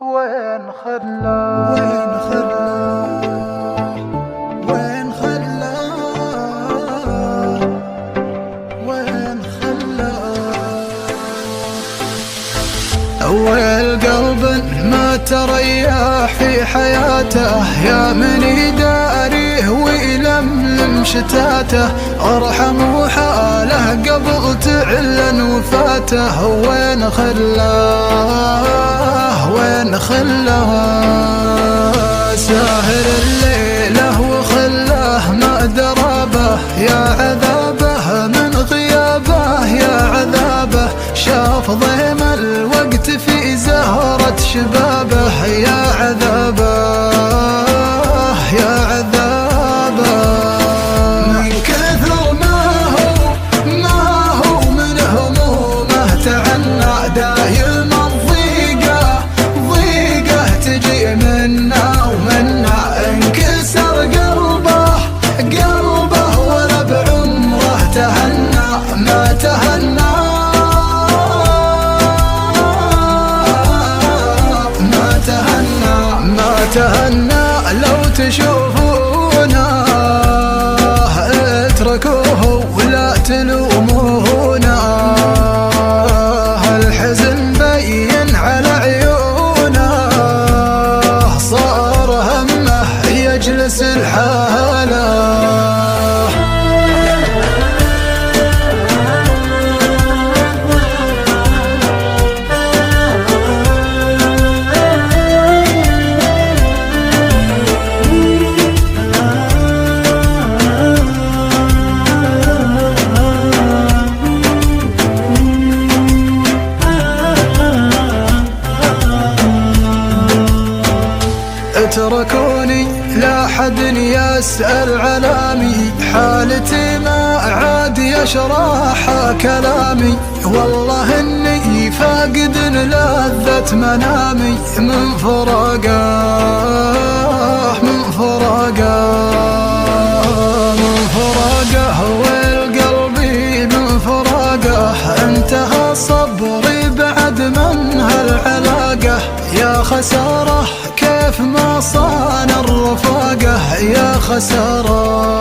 وين خلاه وين خلاه وين خلاه وين خلاه والقلب ما تريح في حياته، يا من يداريه ويلملم شتاته، ارحم حاله قبل تعلن وفاته. وين خلاه وين خلاه ساهر الليله وخلاه ما درابه، يا عذابه من غيابه يا عذابه، شاف ضيم الوقت في زهرة شبابه، يا عذابه يا عذابه. من كثر ما هو من همومه تعنى، دايم الضيقة تجي منا ومنا، انكسر قلبه ولا بعمره تهنى ما تهنى ما تهنى. لو تشوفونه اتركوه ولا تلومونه، الحزن بين على عيونه، صار همه يجلس الحاله. اتركوني لا حد يسأل علامي، حالتي ما عاد يشرح كلامي، والله اني فاقد لذة منامي من فراقه والقلب من فراقه، انتهى صبري بعد من هالعلاقة، يا خسارة كيف ما صان الرفاقة، يا خسارة